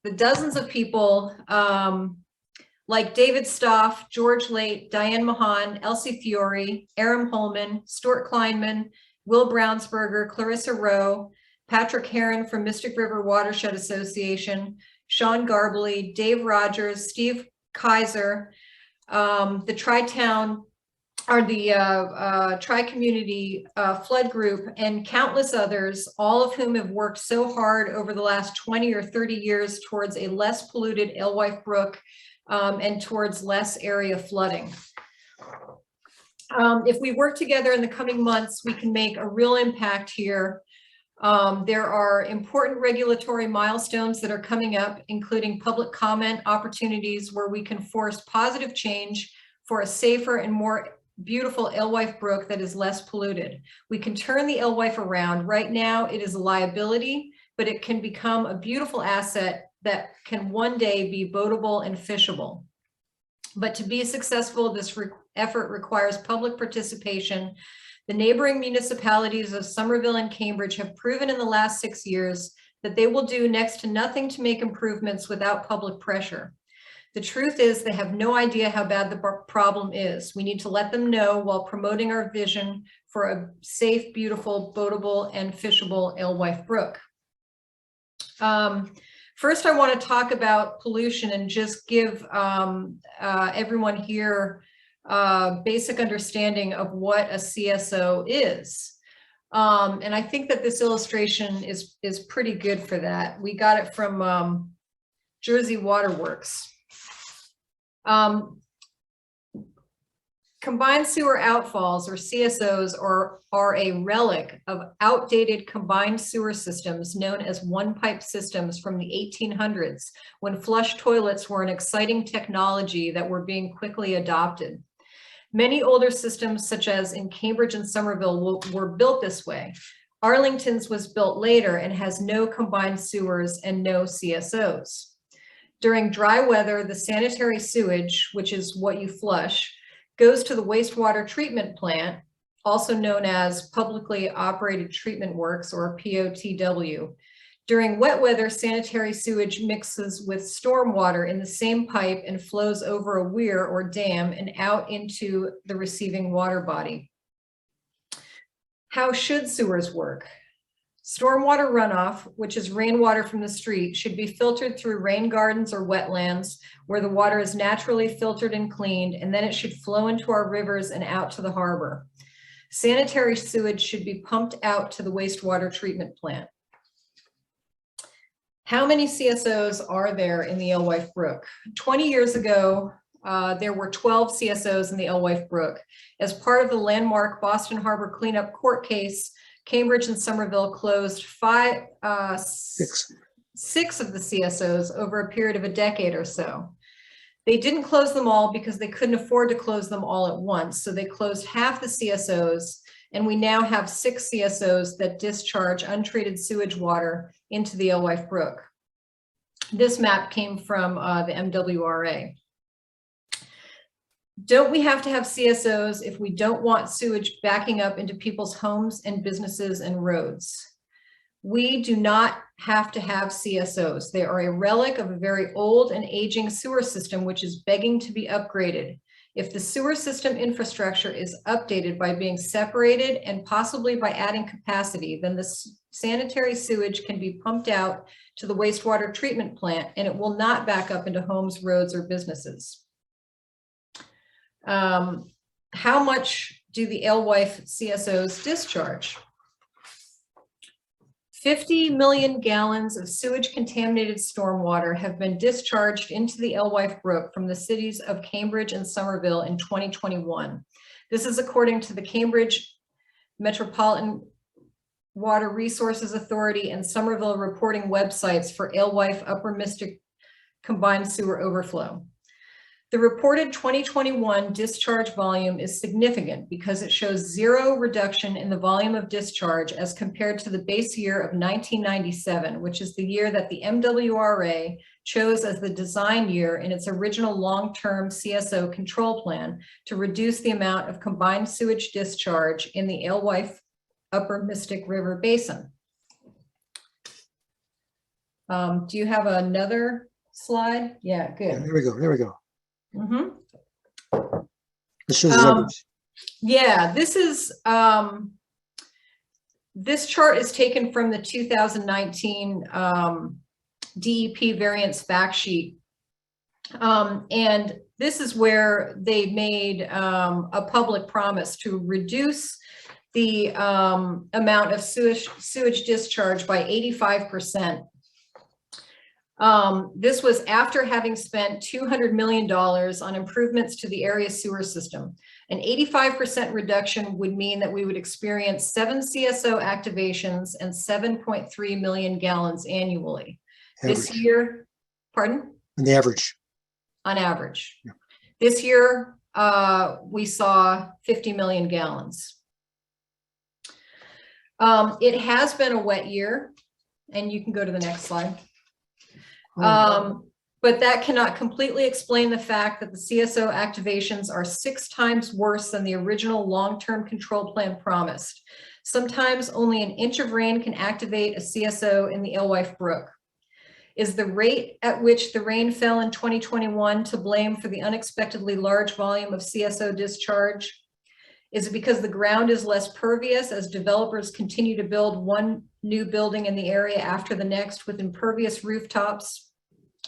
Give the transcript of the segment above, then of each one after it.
the dozens of people like David Stoff, George Late, Diane Mahan, Elsie Fiore, Aram Holman, Stuart Kleinman, Will Brownsberger, Clarissa Rowe, Patrick Herron from Mystic River Watershed Association, Sean Garbely, Dave Rogers, Steve Kaiser, the Tri-Town or the Tri-Community Flood Group, and countless others, all of whom have worked so hard over the last 20 or 30 years towards a less polluted Alewife Brook and towards less area flooding. If we work together in the coming months, we can make a real impact here. There are important regulatory milestones that are coming up, including public comment opportunities where we can force positive change for a safer and more beautiful Alewife Brook that is less polluted. We can turn the Alewife around. Right now, it is a liability, but it can become a beautiful asset that can one day be boatable and fishable. But to be successful, this effort requires public participation. The neighboring municipalities of Somerville and Cambridge have proven in the last 6 years that they will do next to nothing to make improvements without public pressure. The truth is they have no idea how bad the problem is. We need to let them know while promoting our vision for a safe, beautiful, boatable, and fishable Alewife Brook. First, I want to talk about pollution and just give everyone here basic understanding of what a CSO is. And I think that this illustration is pretty good for that. We got it from Jersey Waterworks. Combined sewer outfalls, or CSOs, are a relic of outdated combined sewer systems known as one-pipe systems from the 1800s, when flush toilets were an exciting technology that were being quickly adopted. Many older systems, such as in Cambridge and Somerville, were built this way. Arlington's was built later and has no combined sewers and no CSOs. During dry weather, the sanitary sewage, which is what you flush, goes to the wastewater treatment plant, also known as Publicly Operated Treatment Works, or POTW. During wet weather, sanitary sewage mixes with stormwater in the same pipe and flows over a weir or dam and out into the receiving water body. How should sewers work? Stormwater runoff, which is rainwater from the street, should be filtered through rain gardens or wetlands where the water is naturally filtered and cleaned, and then it should flow into our rivers and out to the harbor. Sanitary sewage should be pumped out to the wastewater treatment plant. How many CSOs are there in the Alewife Brook? 20 years ago, there were 12 CSOs in the Alewife Brook. As part of the landmark Boston Harbor cleanup court case, Cambridge and Somerville closed six of the CSOs over a period of a decade or so. They didn't close them all because they couldn't afford to close them all at once. So they closed half the CSOs, and we now have 6 CSOs that discharge untreated sewage water into the Alewife Brook. This map came from the MWRA. Don't we have to have CSOs if we don't want sewage backing up into people's homes and businesses and roads? We do not have to have CSOs. They are a relic of a very old and aging sewer system, which is begging to be upgraded. If the sewer system infrastructure is updated by being separated and possibly by adding capacity, then the sanitary sewage can be pumped out to the wastewater treatment plant, and it will not back up into homes, roads, or businesses. How much do the Alewife CSOs discharge? 50 million gallons of sewage contaminated stormwater have been discharged into the Alewife Brook from the cities of Cambridge and Somerville in 2021. This is according to the Cambridge Metropolitan Water Resources Authority and Somerville reporting websites for Alewife Upper Mystic combined sewer overflow. The reported 2021 discharge volume is significant because it shows zero reduction in the volume of discharge as compared to the base year of 1997, which is the year that the MWRA chose as the design year in its original long-term CSO control plan to reduce the amount of combined sewage discharge in the Alewife Upper Mystic River Basin. Do you have another slide? Yeah, good. Yeah, there we go. There we go. Mm-hmm. This shows the numbers. Yeah, this is this chart is taken from the 2019 DEP variance fact sheet. And this is where they made a public promise to reduce the amount of sewage discharge by 85%. This was after having spent $200 million on improvements to the area sewer system. An 85% reduction would mean that we would experience 7 CSO activations and 7.3 million gallons annually. Average. This year, pardon? On the average. On average. Yeah. This year, we saw 50 million gallons. It has been a wet year, and you can go to the next slide. But that cannot completely explain the fact that the CSO activations are 6 times worse than the original long-term control plan promised. Sometimes only an inch of rain can activate a CSO in the Alewife Brook. Is the rate at which the rain fell in 2021 to blame for the unexpectedly large volume of CSO discharge? Is it because the ground is less pervious as developers continue to build one new building in the area after the next with impervious rooftops,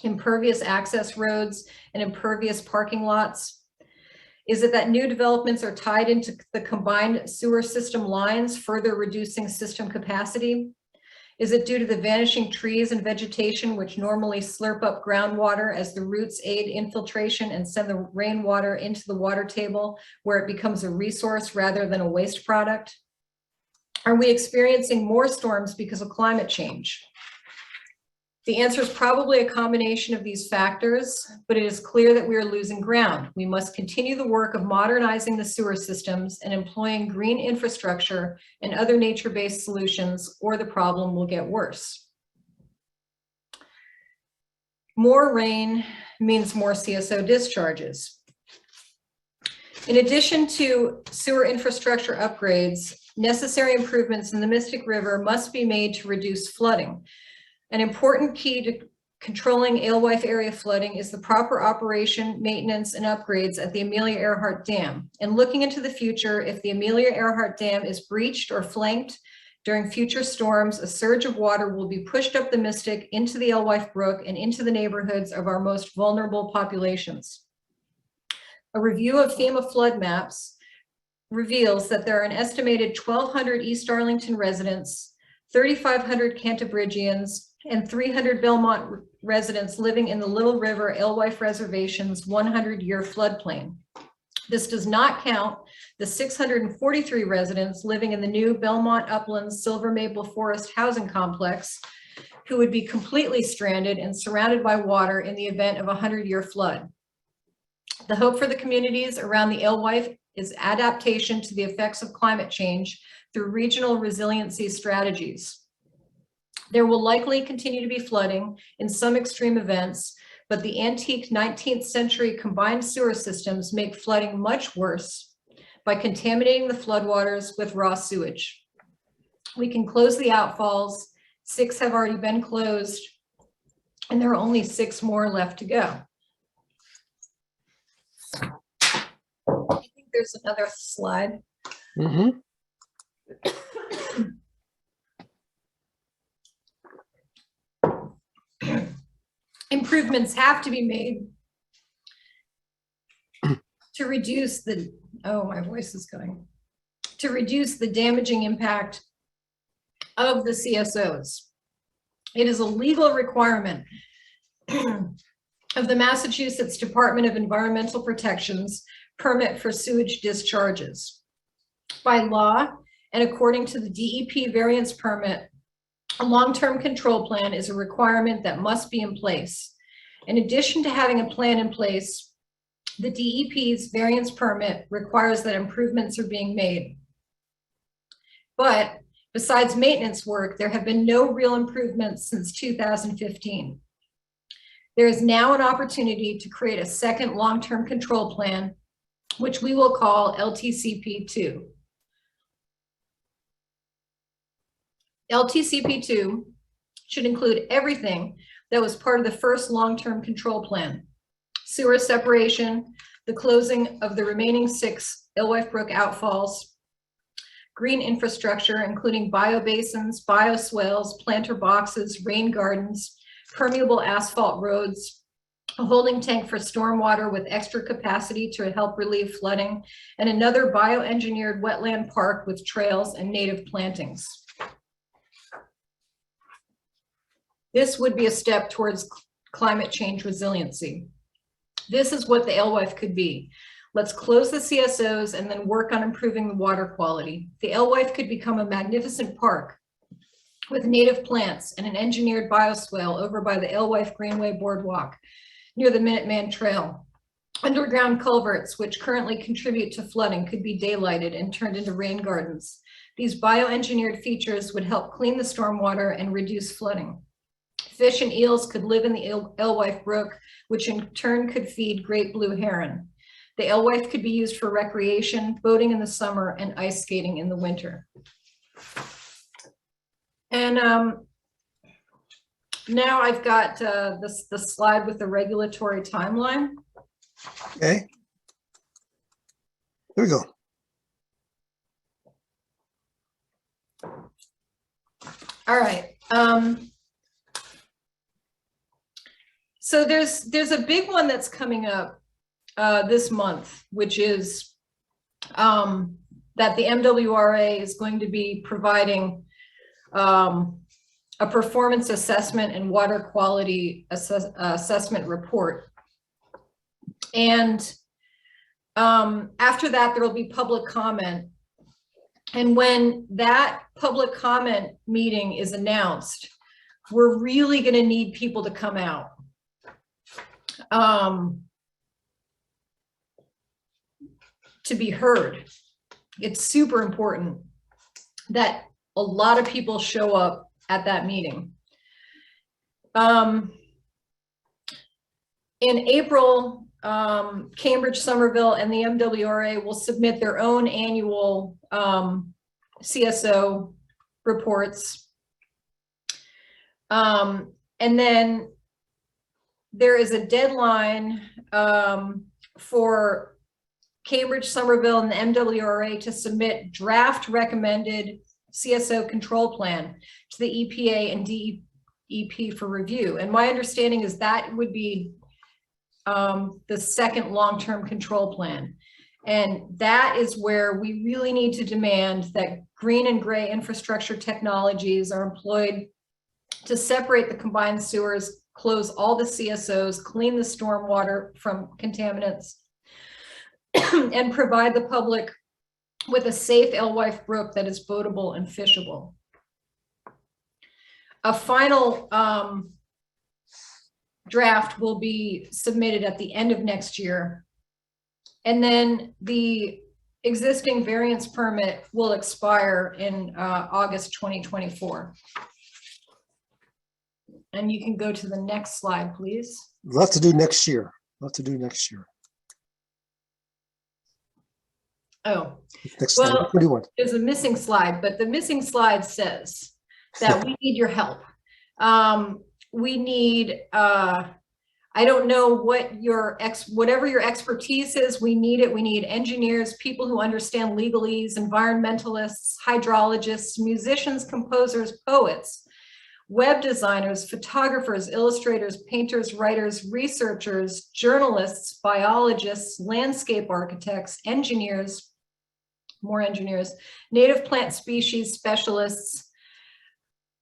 impervious access roads, and impervious parking lots? Is it that new developments are tied into the combined sewer system lines, further reducing system capacity? Is it due to the vanishing trees and vegetation which normally slurp up groundwater as the roots aid infiltration and send the rainwater into the water table where it becomes a resource rather than a waste product? Are we experiencing more storms because of climate change? The answer is probably a combination of these factors, but it is clear that we are losing ground. We must continue the work of modernizing the sewer systems and employing green infrastructure and other nature-based solutions, or the problem will get worse. More rain means more CSO discharges. In addition to sewer infrastructure upgrades, necessary improvements in the Mystic River must be made to reduce flooding. An important key to controlling Alewife area flooding is the proper operation, maintenance, and upgrades at the Amelia Earhart Dam. And looking into the future, if the Amelia Earhart Dam is breached or flanked during future storms, a surge of water will be pushed up the Mystic into the Alewife Brook and into the neighborhoods of our most vulnerable populations. A review of FEMA flood maps reveals that there are an estimated 1,200 East Arlington residents, 3,500 Cantabrigians, and 300 Belmont residents living in the Little River Alewife Reservation's 100-year floodplain. This does not count the 643 residents living in the new Belmont Uplands Silver Maple Forest housing complex, who would be completely stranded and surrounded by water in the event of a 100-year flood. The hope for the communities around the Alewife is adaptation to the effects of climate change through regional resiliency strategies. There will likely continue to be flooding in some extreme events, but the antique 19th century combined sewer systems make flooding much worse by contaminating the floodwaters with raw sewage. We can close the outfalls. 6 have already been closed, and there are only 6 more left to go. I think there's another slide. Improvements have to be made to reduce the, oh, my voice is going, to reduce the damaging impact of the CSOs. It is a legal requirement of the Massachusetts Department of Environmental Protection's permit for sewage discharges. By law, and according to the DEP variance permit, a long-term control plan is a requirement that must be in place. In addition to having a plan in place, the DEP's variance permit requires that improvements are being made. But besides maintenance work, there have been no real improvements since 2015. There is now an opportunity to create a second long-term control plan, which we will call LTCP2. LTCP2 should include everything that was part of the first long-term control plan. Sewer separation, the closing of the remaining 6 Alewife Brook outfalls, green infrastructure, including biobasins, bioswales, planter boxes, rain gardens, permeable asphalt roads, a holding tank for stormwater with extra capacity to help relieve flooding, and another bioengineered wetland park with trails and native plantings. This would be a step towards climate change resiliency. This is what the Alewife could be. Let's close the CSOs and then work on improving the water quality. The Alewife could become a magnificent park with native plants and an engineered bioswale over by the Alewife Greenway Boardwalk near the Minuteman Trail. Underground culverts, which currently contribute to flooding, could be daylighted and turned into rain gardens. These bioengineered features would help clean the stormwater and reduce flooding. Fish and eels could live in the Alewife Brook, which in turn could feed great blue heron. The Alewife could be used for recreation, boating in the summer, and ice skating in the winter. And now I've got the slide with the regulatory timeline. Okay. Here we go. All right. So there's a big one that's coming up this month, which is that the MWRA is going to be providing a performance assessment and water quality assessment report. And after that, there will be public comment. And when that public comment meeting is announced, we're really going to need people to come out. To be heard. It's super important that a lot of people show up at that meeting. In April, Cambridge, Somerville, and the MWRA will submit their own annual CSO reports. And then there is a deadline for Cambridge, Somerville, and the MWRA to submit draft recommended CSO control plan to the EPA and DEP for review. And my understanding is that would be the second long-term control plan. And that is where we really need to demand that green and gray infrastructure technologies are employed to separate the combined sewers, close all the CSOs, clean the stormwater from contaminants, and provide the public with a safe Alewife Brook that is boatable and fishable. A final draft will be submitted at the end of next year. And then the existing variance permit will expire in August 2024. And you can go to the next slide, please. Lots to do next year. Lots to do next year. Oh, next slide. Well, What do you want? there's a missing slide, but the missing slide says that we need your help. We need, I don't know what whatever your expertise is, we need it. We need engineers, people who understand legalese, environmentalists, hydrologists, musicians, composers, poets, web designers, photographers, illustrators, painters, writers, researchers, journalists, biologists, landscape architects, engineers, more engineers, native plant species specialists.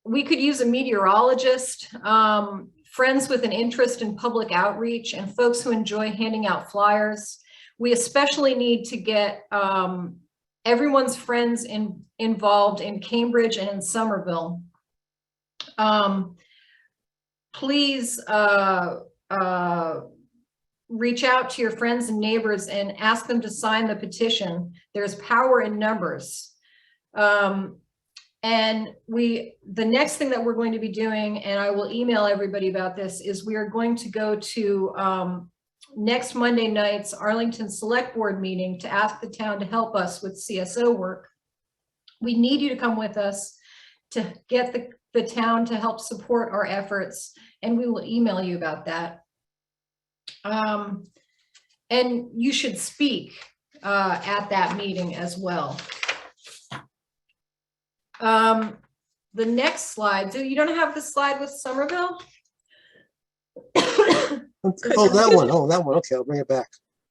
We could use a meteorologist, friends with an interest in public outreach, and folks who enjoy handing out flyers. We especially need to get everyone's friends involved in Cambridge and in Somerville. Please reach out to your friends and neighbors and ask them to sign the petition. There's power in numbers. And the next thing that we're going to be doing, and I will email everybody about this, is we are going to go to next Monday night's Arlington Select Board meeting to ask the town to help us with CSO work. We need you to come with us to get the town to help support our efforts, and we will email you about that. And you should speak at that meeting as well. The next slide. So you don't have the slide with Somerville? Oh, that one. Oh, that one. Okay, I'll bring it back.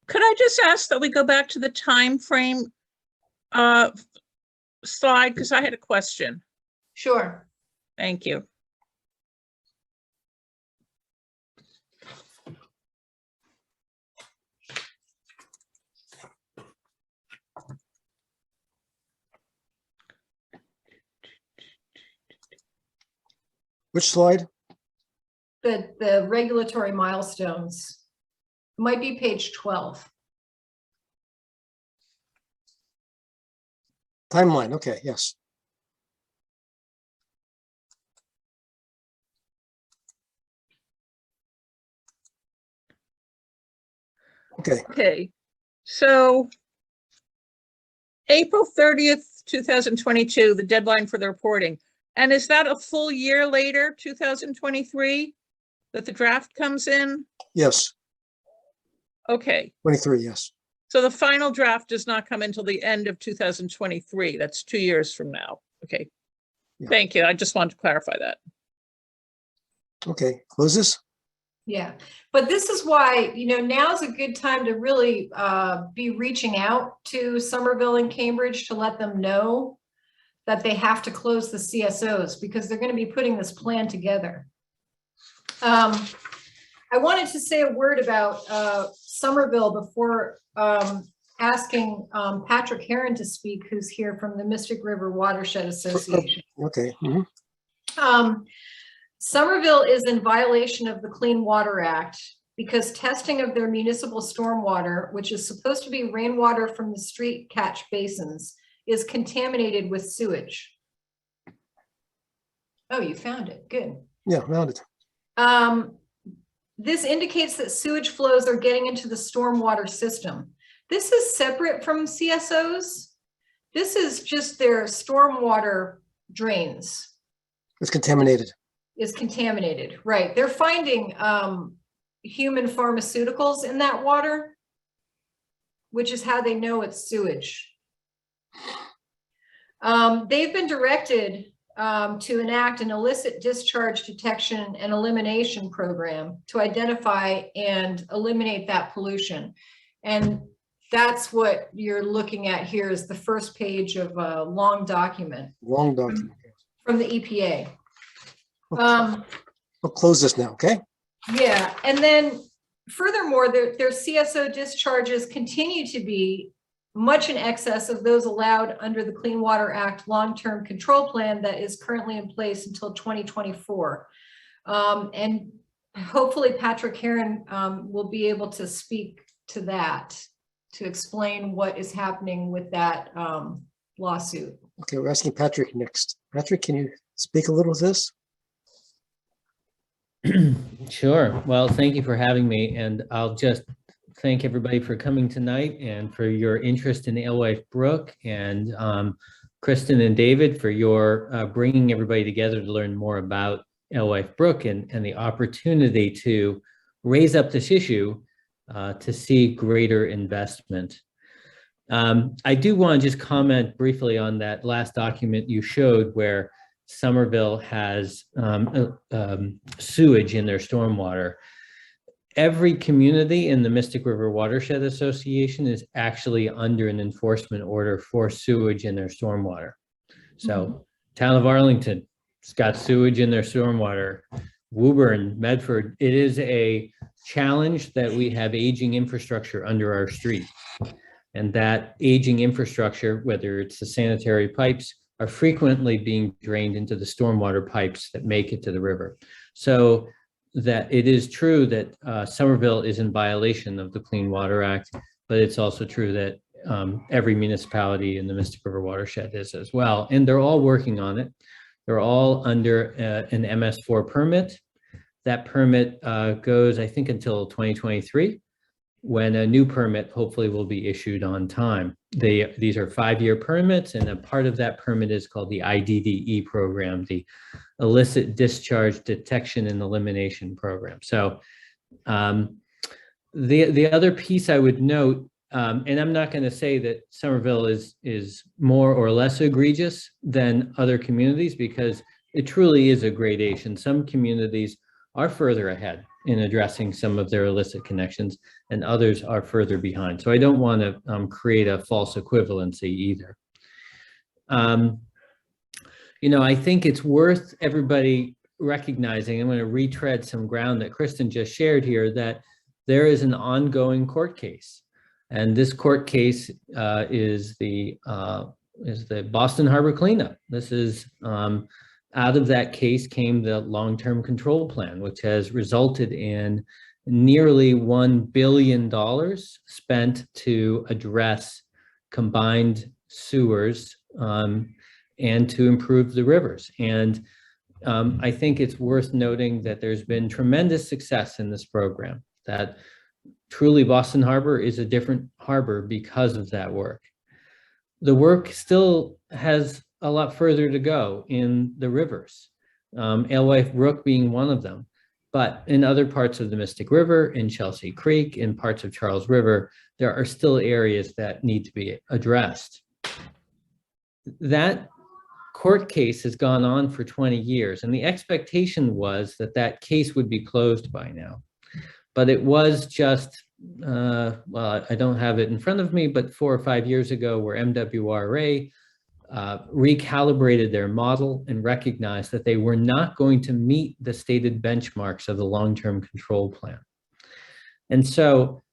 Could I just ask that we go back to the time frame slide, because I had a question. Sure. Thank you. Which slide? The regulatory milestones. Might be page 12. Timeline. Okay, yes. Okay, Okay, so April 30th, 2022, the deadline for the reporting. And is that a full year later, 2023, that the draft comes in? yes, Okay, 23, yes. so the final draft does not come until the end of 2023. That's 2 years from now. Okay. Yeah. Thank you. I just wanted to clarify that. Okay, close this. Yeah, but this is why, you know, now's a good time to really be reaching out to Somerville and Cambridge to let them know that they have to close the CSOs, because they're going to be putting this plan together. I wanted to say a word about Somerville before asking Patrick Herron to speak, who's here from the Mystic River Watershed Association. Okay. Mhm. Somerville is in violation of the Clean Water Act because testing of their municipal stormwater, which is supposed to be rainwater from the street catch basins, is contaminated with sewage. Oh, you found it. Good. Yeah, found it. This indicates that sewage flows are getting into the stormwater system. This is separate from CSOs. This is just their stormwater drains. It's contaminated. Is contaminated, right? They're finding human pharmaceuticals in that water, which is how they know it's sewage. They've been directed to enact an illicit discharge detection and elimination program to identify and eliminate that pollution. And that's what you're looking at here is the first page of a long document. Long document. From the EPA. We'll close this now, okay? Yeah, and then furthermore, their CSO discharges continue to be much in excess of those allowed under the Clean Water Act long-term control plan that is currently in place until 2024. And hopefully Patrick Herron will be able to speak to that, to explain what is happening with that lawsuit. Okay, we're asking Patrick next. Patrick, can you speak a little to this? Sure. Well, thank you for having me, and I'll just thank everybody for coming tonight and for your interest in Alewife Brook, and Kristen and David for your bringing everybody together to learn more about Alewife Brook and the opportunity to raise up this issue to see greater investment. I do want to just comment briefly on that last document you showed where Somerville has sewage in their stormwater. Every community in the Mystic River Watershed Association is actually under an enforcement order for sewage in their stormwater. So town of Arlington has got sewage in their stormwater. Woburn, Medford, it is a challenge that we have aging infrastructure under our street. And that aging infrastructure, whether it's the sanitary pipes, are frequently being drained into the stormwater pipes that make it to the river. So that it is true that Somerville is in violation of the Clean Water Act, but it's also true that every municipality in the Mystic River Watershed is as well. And they're all working on it. They're all under an MS4 permit. That permit goes, I think, until 2023, when a new permit hopefully will be issued on time. These are 5-year permits, and a part of that permit is called the IDDE program, the illicit discharge detection and elimination program. So the other piece I would note, and I'm not going to say that Somerville is more or less egregious than other communities, because it truly is a gradation. Some communities are further ahead in addressing some of their illicit connections, and others are further behind. So I don't want to create a false equivalency either. I think it's worth everybody recognizing, I'm going to retread some ground that Kristen just shared here, that there is an ongoing court case. And this court case is the Boston Harbor cleanup. This is out of that case came the long-term control plan, which has resulted in nearly $1 billion spent to address combined sewers and to improve the rivers. And I think it's worth noting that there's been tremendous success in this program, that truly Boston Harbor is a different harbor because of that work. The work still has a lot further to go in the rivers, Alewife Brook being one of them. But in other parts of the Mystic River, in Chelsea Creek, in parts of Charles River, there are still areas that need to be addressed. That court case has gone on for 20 years, and the expectation was that that case would be closed by now. But it was just, well, I don't have it in front of me, but 4 or 5 years ago, where MyRWA recalibrated their model and recognized that they were not going to meet the stated benchmarks of the long-term control plan. And so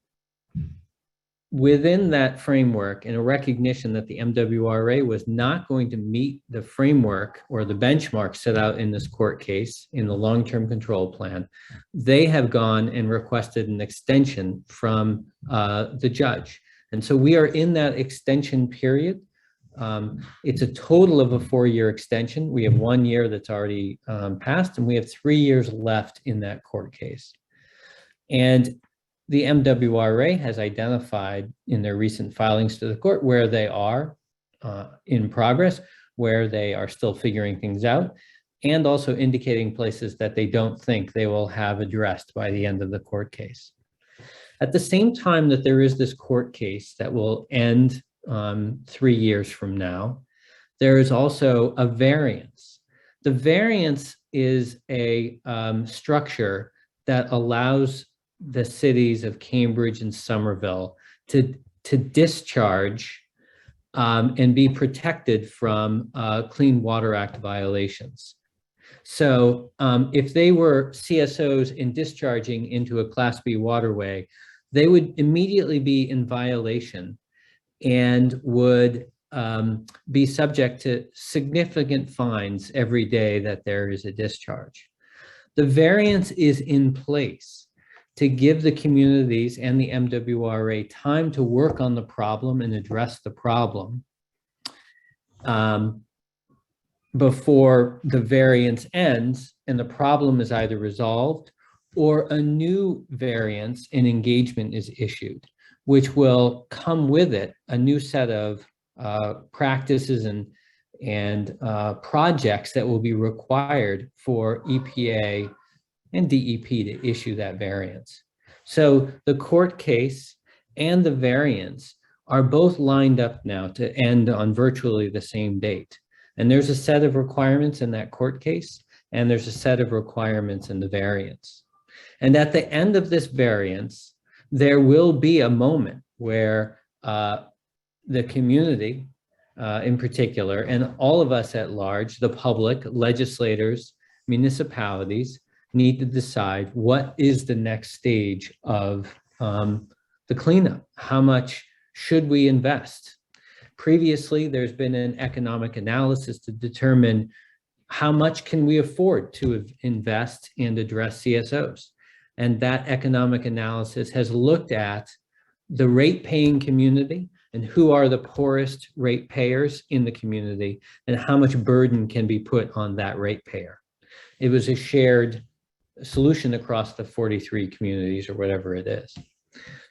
within that framework, and a recognition that the MyRWA was not going to meet the framework or the benchmark set out in this court case in the long-term control plan, they have gone and requested an extension from the judge. And so we are in that extension period. It's a total of a 4-year extension. We have 1 year that's already passed, and we have 3 years left in that court case. And the MyRWA has identified in their recent filings to the court where they are in progress, where they are still figuring things out, and also indicating places that they don't think they will have addressed by the end of the court case. At the same time that there is this court case that will end 3 years from now, there is also a variance. The variance is a structure that allows the cities of Cambridge and Somerville to discharge and be protected from Clean Water Act violations. So if they were CSOs in discharging into a Class B waterway, they would immediately be in violation and would be subject to significant fines every day that there is a discharge. The variance is in place to give the communities and the MyRWA time to work on the problem and address the problem before the variance ends and the problem is either resolved or a new variance and engagement is issued, which will come with it a new set of practices and projects that will be required for EPA and DEP to issue that variance. So the court case and the variance are both lined up now to end on virtually the same date. And there's a set of requirements in that court case, and there's a set of requirements in the variance. And at the end of this variance, there will be a moment where the community in particular, and all of us at large, the public, legislators, municipalities, need to decide what is the next stage of the cleanup. How much should we invest? Previously, there's been an economic analysis to determine how much can we afford to invest and address CSOs. And that economic analysis has looked at the rate-paying community and who are the poorest ratepayers in the community and how much burden can be put on that ratepayer. It was a shared solution across the 43 communities or whatever it is.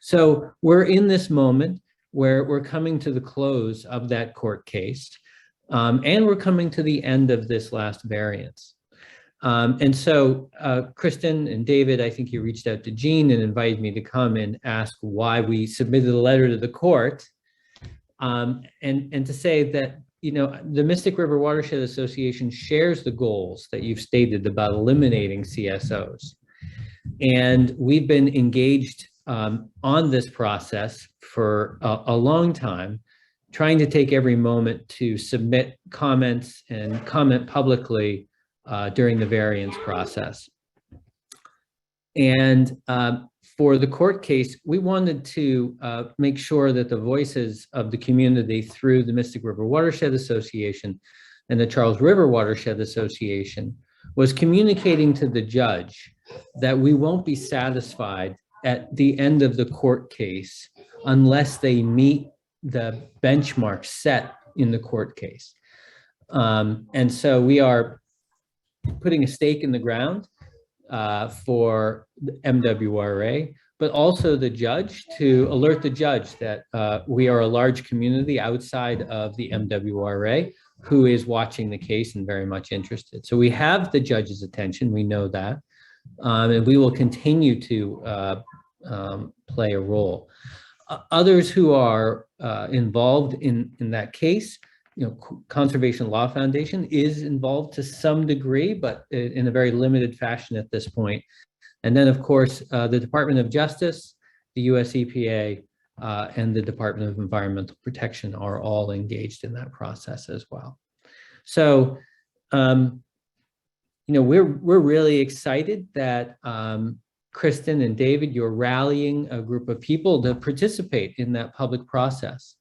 So we're in this moment where we're coming to the close of that court case, and we're coming to the end of this last variance. And so Kristen and David, I think you reached out to Jean and invited me to come and ask why we submitted a letter to the court. And to say that, you know, the Mystic River Watershed Association shares the goals that you've stated about eliminating CSOs. And we've been engaged on this process for a long time, trying to take every moment to submit comments and comment publicly during the variance process. And for the court case, we wanted to make sure that the voices of the community through the Mystic River Watershed Association and the Charles River Watershed Association was communicating to the judge that we won't be satisfied at the end of the court case unless they meet the benchmarks set in the court case. And so we are putting a stake in the ground for the MWRA, but also the judge, to alert the judge that we are a large community outside of the MWRA who is watching the case and very much interested. So we have the judge's attention, we know that, and we will continue to play a role. Others who are involved in that case, you know, Conservation Law Foundation is involved to some degree, but in a very limited fashion at this point. And then, of course, the Department of Justice, the US EPA, and the Department of Environmental Protection are all engaged in that process as well. So, you know, we're really excited that Kristen and David, you're rallying a group of people to participate in that public process.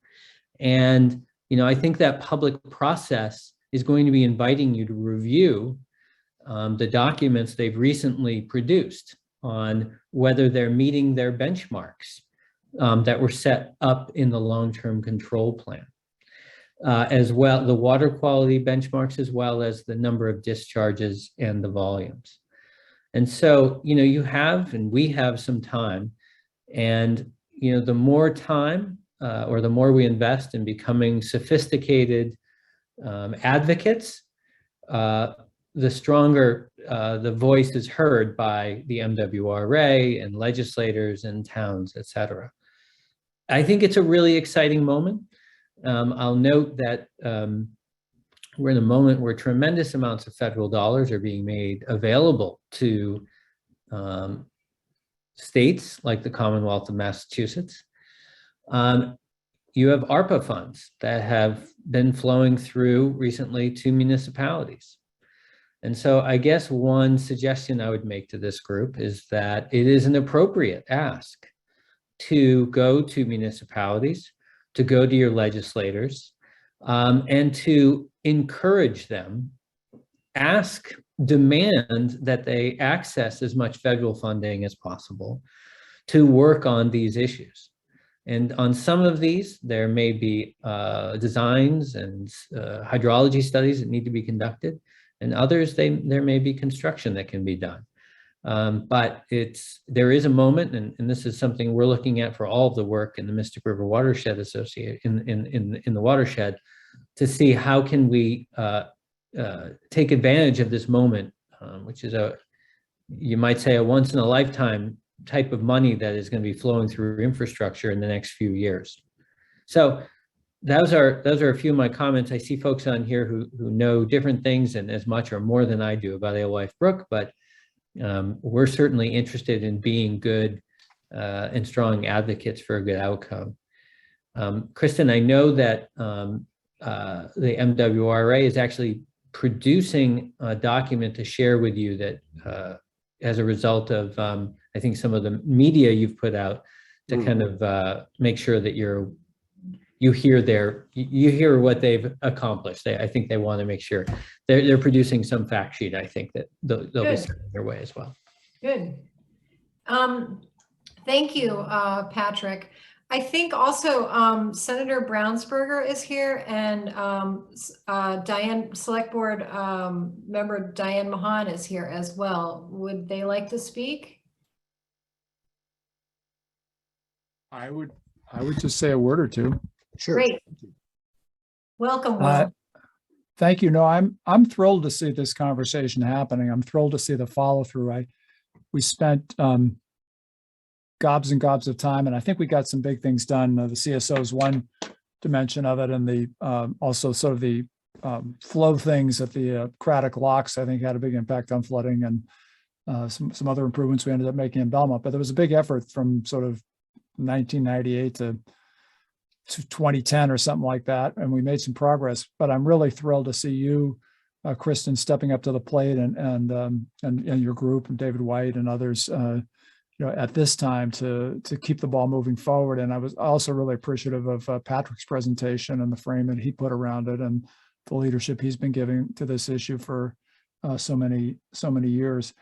And, you know, I think that public process is going to be inviting you to review the documents they've recently produced on whether they're meeting their benchmarks that were set up in the long-term control plan. As well, the water quality benchmarks, as well as the number of discharges and the volumes. And so, you know, you have, and we have some time, and, you know, the more time or the more we invest in becoming sophisticated advocates, the stronger the voice is heard by the MWRA and legislators and towns, et cetera. I think it's a really exciting moment. I'll note that we're in a moment where tremendous amounts of federal dollars are being made available to states like the Commonwealth of Massachusetts. You have ARPA funds that have been flowing through recently to municipalities. And so I guess one suggestion I would make to this group is that it is an appropriate ask to go to municipalities, to go to your legislators, and to encourage them, demand that they access as much federal funding as possible to work on these issues. And on some of these, there may be designs and hydrology studies that need to be conducted, and others, there may be construction that can be done. But there is a moment, and this is something we're looking at for all of the work in the Mystic River Watershed Association, in the watershed, to see how can we take advantage of this moment, which is you might say, a once in a lifetime type of money that is going to be flowing through infrastructure in the next few years. So those are a few of my comments. I see folks on here who know different things and as much or more than I do about Alewife Brook, but we're certainly interested in being good and strong advocates for a good outcome. Kristen, I know that the MWRA is actually producing a document to share with you that as a result of, I think, some of the media you've put out to kind of make sure that you hear what they've accomplished. I think they want to make sure they're producing some fact sheet. I think that they'll be sending their way as well. Good. Thank you, Patrick. I think also Senator Brownsberger is here, and Select Board member Diane Mahan is here as well. Would they like to speak? I would just say a word or two. Sure. Great. Welcome, Will. Thank you. No, I'm thrilled to see this conversation happening. I'm thrilled to see the follow through. We spent gobs and gobs of time, and I think we got some big things done. The CSO is one dimension of it, and the also sort of the flow things at the Craddock locks, I think, had a big impact on flooding, and some other improvements we ended up making in Belmont. But there was a big effort from sort of 1998 to 2010 or something like that, and we made some progress. But I'm really thrilled to see you, Kristen, stepping up to the plate, and your group, and David White and others, at this time to keep the ball moving forward. And I was also really appreciative of Patrick's presentation and the frame that he put around it, and the leadership he's been giving to this issue for so many years.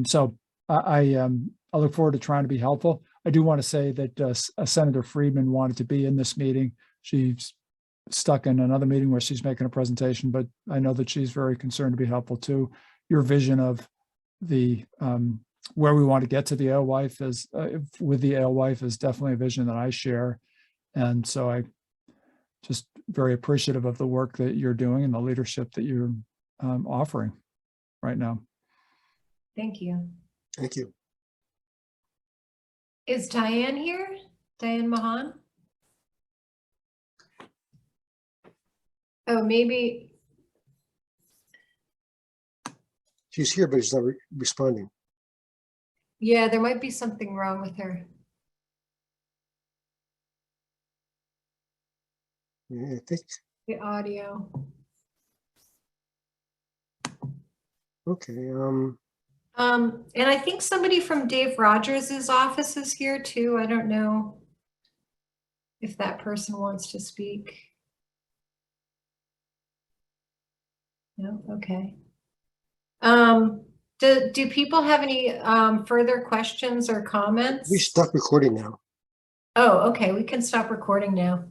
So I look forward to trying to be helpful. I do want to say that Senator Friedman wanted to be in this meeting. She's stuck in another meeting where she's making a presentation, but I know that she's very concerned to be helpful too. Your vision of the where we want to get to the Alewife with the Alewife is definitely a vision that I share. And so I just very appreciative of the work that you're doing and the leadership that you're offering right now. Thank you. Thank you. Is Diane here? Diane Mahan? Oh, maybe. She's here, but she's not responding. Yeah, there might be something wrong with her. Yeah, I think. The audio. Okay. And I think somebody from Dave Rogers's office is here too. I don't know if that person wants to speak. No, okay. Do people have any further questions or comments? We stopped recording now. Oh, okay, we can stop recording now.